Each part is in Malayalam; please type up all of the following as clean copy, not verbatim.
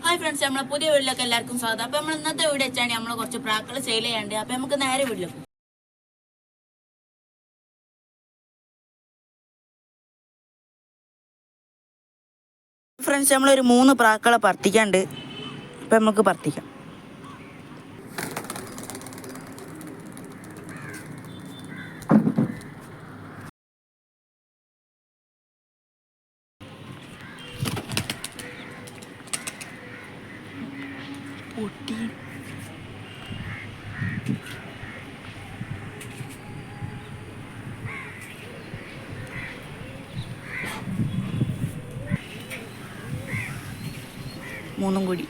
ഹായ് ഫ്രണ്ട്സ്, നമ്മളെ പുതിയ വീട്ടിലേക്ക് എല്ലാവർക്കും സ്വാഗതം. അപ്പോൾ നമ്മൾ ഇന്നത്തെ വീഡിയോ വെച്ചാണ് നമ്മൾ കുറച്ച് പ്രാക്കൾ സെയിൽ ചെയ്യാണ്ട്. അപ്പോൾ നമുക്ക് നേരെ വീട്ടിലേക്ക്. ഫ്രണ്ട്സ്, നമ്മളൊരു 3 പ്രാക്കളെ പറത്തിക്കാണ്ട്. അപ്പം നമുക്ക് പറത്തിക്കാം. പൊട്ടി മൂന്നും കൂടി.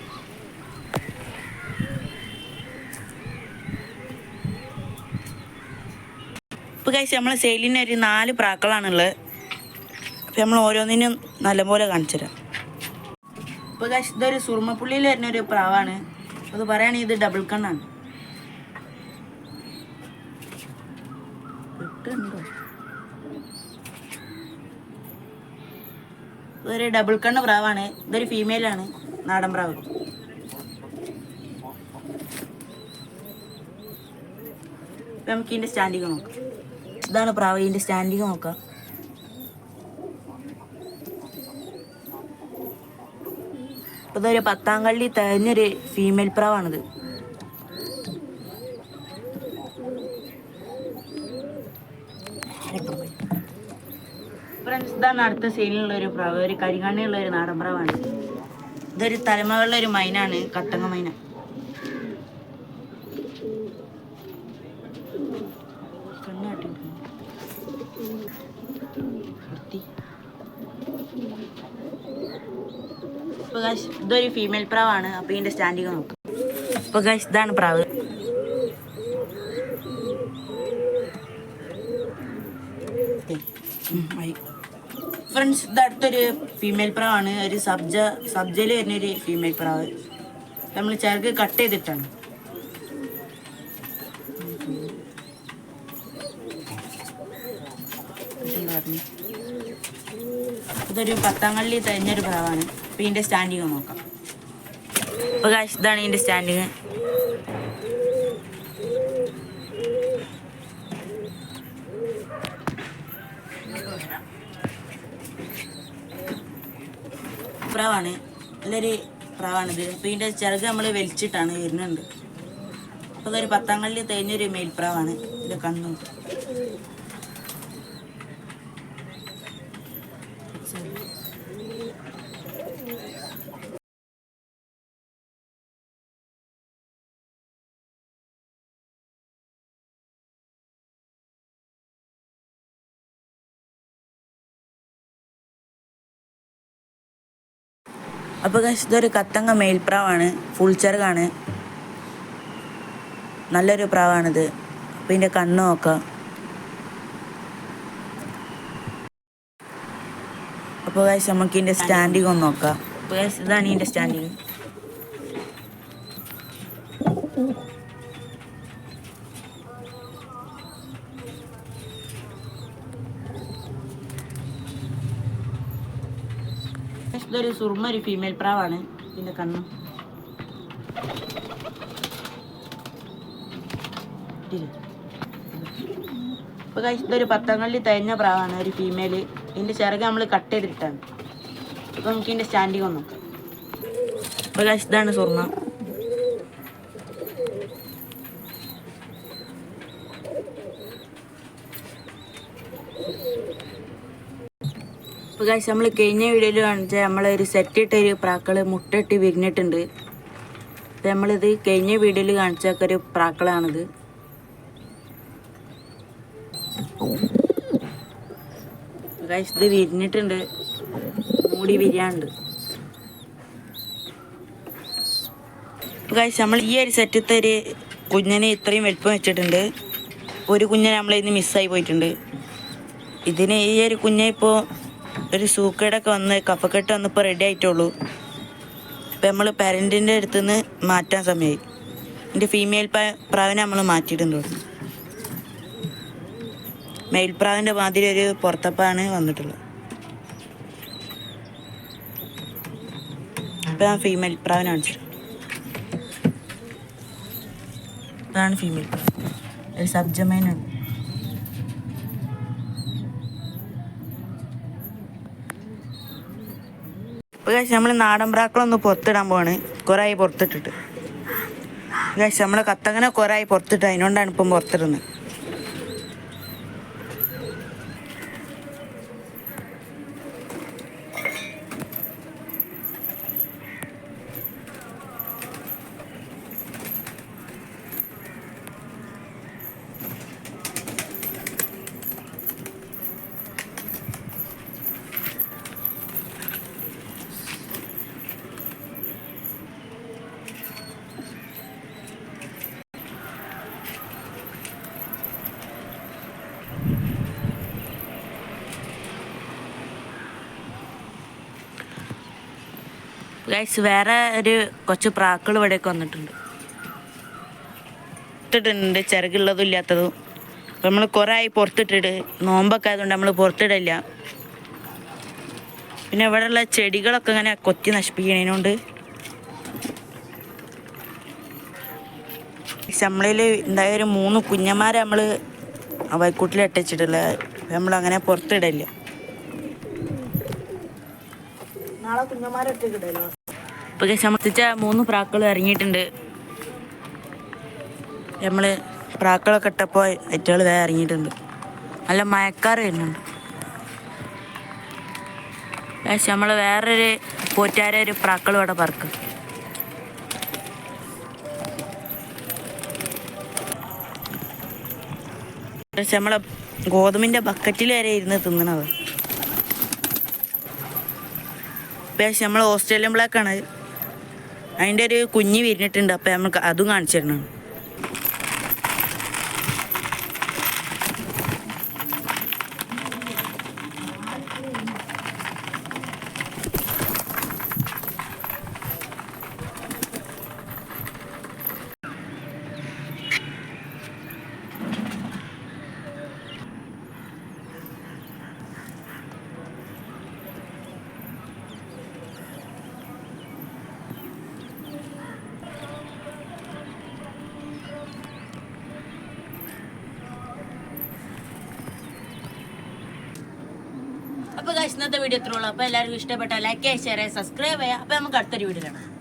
ഇപ്പോൾ കഴിച്ച് നമ്മളെ സെയിലിന് ഒരു 4 പ്രാക്കളാണുള്ളത്. അപ്പം നമ്മൾ ഓരോന്നിനും നല്ലപോലെ കാണിച്ചു തരാം. ഇപ്പോൾ കഴിച്ച് ഇതൊരു സുറുമപ്പുള്ളിയിൽ വരുന്നൊരു പ്രാവാണ്. അത് പറയുകയാണെങ്കിൽ ഇത് ഡബിൾ കണ്ണാണ്. ഇതൊരു ഡബിൾ കണ്ണ് പ്രാവാണ്. ഇതൊരു ഫീമെയിലാണ്, നാടൻ പ്രാവ്. ഇപ്പം നമുക്ക് ഇതിൻ്റെ സ്റ്റാൻഡിങ് നോക്കാം. ഇതാണ് പ്രാവ്. ഇതിൻ്റെ സ്റ്റാൻഡിങ് നോക്കാം. ഇപ്പം ഇതൊരു 10-ാം കള്ളി തികഞ്ഞൊരു ഫീമെയിൽ പ്രാവാണിത്. ഫ്രണ്ട്സ്, ഇതാണ് അടുത്ത സെയിലിനുള്ളൊരു പ്രാവ്. ഒരു കരികണ്ണിയുള്ളൊരു നാടൻ പ്രാവാണ്. ഇതൊരു തലമകളുള്ളൊരു മൈനാണ്, കട്ടങ്ങ മൈന. ഇപ്പോൾ ഗൈസ് ഇതൊരു ഫീമെയിൽ പ്രാവാണ്. അപ്പോൾ ഇതിൻ്റെ സ്റ്റാൻഡിങ് നോക്കാം. ഇപ്പോൾ ഗൈസ് ഇതാണ് പ്രാവ്. ഫ്രണ്ട്സ്, ഇത് അടുത്തൊരു ഫീമെയിൽ പ്രാവാണ്. ഒരു സബ്ജയിൽ വരുന്നൊരു ഫീമെയിൽ പ്രാവ്. നമ്മൾ ചേർക്ക് കട്ട് ചെയ്തിട്ടാണ്. ഇതൊരു 10-ാം കള്ളി തികഞ്ഞൊരു പ്രാവാണ്. അപ്പോൾ ഇതിൻ്റെ സ്റ്റാൻഡിങ് നോക്കാം. അപ്പോൾ ഗൈസ് ഇതാണ് ഇതിൻ്റെ സ്റ്റാൻഡിങ്. പ്രാവാണ്, നല്ലൊരു പ്രാവാണിത്. അപ്പോൾ ഇതിൻ്റെ ചിറക് നമ്മൾ വലിച്ചിട്ടാണ് വരുന്നുണ്ട്. അപ്പോൾ ഇതൊരു 10-ാം കള്ളി തികഞ്ഞൊരു മെയിൽ പ്രാവാണ്. ഇത് കണ്ണു. അപ്പോൾ ഇതൊരു കത്തങ്ങ മേൽപ്രാവാണ്. ഫുൾ ചെറുകാണ്. നല്ലൊരു പ്രാവാണിത്. അപ്പോൾ ഇതിൻ്റെ കണ്ണ് നോക്കാം. അപ്പോൾ നമുക്ക് ഇതിൻ്റെ സ്റ്റാൻഡിങ് ഒന്ന് നോക്കാം. അപ്പോൾ ഇതാണ് ഇതിൻ്റെ സ്റ്റാൻഡിങ്. ഇതൊരു സുർമ, ഒരു ഫീമെയിൽ പ്രാവാണ്. ഇതിൻ്റെ കണ്ണ്. ഇപ്പോൾ ഇതൊരു 10-ാം കള്ളി തികഞ്ഞ പ്രാവാണ്, ഒരു ഫീമെയിൽ. ഇതിൻ്റെ ചിറക് നമ്മൾ കട്ട് ചെയ്തിട്ടാണ്. അപ്പോൾ നമുക്ക് ഇതിൻ്റെ സ്റ്റാൻഡിങ് ഒന്ന് നോക്കാം. അപ്പോൾ ഇതാണ് സുർമ. അപ്പോൾ നമ്മൾ കഴിഞ്ഞ വീഡിയോയിൽ കാണിച്ചാൽ നമ്മളൊരു സെറ്റിട്ടൊരു പ്രാക്കള് മുട്ടയിട്ട് വിരിഞ്ഞിട്ടുണ്ട്. അപ്പോൾ നമ്മളിത് കഴിഞ്ഞ വീഡിയോയിൽ കാണിച്ചൊക്കെ ഒരു പ്രാക്കളാണിത്. ഇത് വിരിഞ്ഞിട്ടുണ്ട്, മൂടി വിരിയാണ്ട്. നമ്മൾ ഈ ഒരു സെറ്റത്തെ ഒരു കുഞ്ഞിനെ ഇത്രയും വലിപ്പം വെച്ചിട്ടുണ്ട്. ഒരു കുഞ്ഞിനെ നമ്മളിന്ന് മിസ്സായി പോയിട്ടുണ്ട്. ഇതിന് ഈ ഒരു കുഞ്ഞെ ഇപ്പോൾ ഒരു സൂക്കേടൊക്കെ വന്ന് കഫക്കെട്ട് വന്നിപ്പോൾ റെഡി ആയിട്ടുള്ളൂ. ഇപ്പം നമ്മൾ പാരൻറ്റിൻ്റെ അടുത്ത് നിന്ന് മാറ്റാൻ സമയമായി. എൻ്റെ ഫീമെയിൽ പ്രാവിനെ നമ്മൾ മാറ്റിയിട്ടുണ്ട്. മെയിൽ പ്രാവിൻ്റെ മാതിരി ഒരു പുറത്തപ്പാണ് വന്നിട്ടുള്ളത്. ഇപ്പം ഞാൻ ഫീമെയിൽ പ്രാവിനെ കാണിച്ചു. ഇതാണ് ഫീമെയിൽ പ്രാവ്, ഒരു സബ്ജമൈനാണ്. ഇപ്പോൾ നമ്മൾ നാടൻ പ്രാക്കളൊന്ന് പുറത്തിടാൻ പോവാണ്. കുറേ ആയി പുറത്തിട്ടിട്ട്. നമ്മളെ കത്തങ്ങനെ കുറേ ആയി പുറത്തിട്ട്, അതിനോണ്ടാണ് ഇപ്പം പുറത്തിടുന്നത്. ഗൈസ്, വേറെ ഒരു കുറച്ച് പ്രാക്കൾ ഇവിടെയൊക്കെ വന്നിട്ടുണ്ട്. പുറത്തിട്ടുണ്ട്, ചിറകുള്ളതും ഇല്ലാത്തതും. അപ്പം നമ്മൾ കുറേ ആയി പുറത്തിട്ടിട്ട്, നോമ്പൊക്കെ ആയതുകൊണ്ട് നമ്മൾ പുറത്തിടില്ല. പിന്നെ ഇവിടെയുള്ള ചെടികളൊക്കെ ഇങ്ങനെ കൊത്തി നശിപ്പിക്കണതിനോണ്ട് നമ്മളിൽ ഉണ്ടായ ഒരു 3 കുഞ്ഞന്മാരെ നമ്മൾ വൈക്കൂട്ടിൽ ഇട്ടിച്ചിട്ടില്ല. നമ്മളങ്ങനെ പുറത്തിടില്ല. നാളെ കുഞ്ഞന്മാരെ ഇട്ടിട്ടിടല്ലോ. ഇപ്പോൾ സമർപ്പിച്ച 3 പ്രാക്കൾ ഇറങ്ങിയിട്ടുണ്ട്. നമ്മൾ പ്രാക്കളൊക്കെ ഇട്ടപ്പോൾ ഏറ്റവും വേറെ ഇറങ്ങിയിട്ടുണ്ട്. നല്ല മഴക്കാർ വരുന്നുണ്ട്. പക്ഷെ നമ്മൾ വേറൊരു പോറ്റാരെ ഒരു പ്രാക്കൾ ഇവിടെ പറക്കും. പക്ഷെ നമ്മളെ ഗോതമ്പിൻ്റെ ബക്കറ്റിൽ വരെ ഇരുന്ന് തിന്നണത്. പക്ഷെ നമ്മൾ ഓസ്ട്രേലിയൻ ബ്ലാക്കാണ്. അതിൻ്റെ ഒരു കുഞ്ഞ് വിരിഞ്ഞിട്ടുണ്ട്. അപ്പം നമുക്ക് അതും കാണിച്ചു തരണം. അപ്പോൾ ഗൈസ്, ഇന്നത്തെ വീഡിയോ ഇത്രയുള്ളൂ. അപ്പോൾ എല്ലാവർക്കും ഇഷ്ടപ്പെട്ട ലൈക്ക് ചെയ്യുക, ഷെയർ ചെയ്യുക, സബ്സ്ക്രൈബ് ചെയ്യുക. അപ്പോൾ നമുക്ക് അടുത്തൊരു വീഡിയോ കാണാം.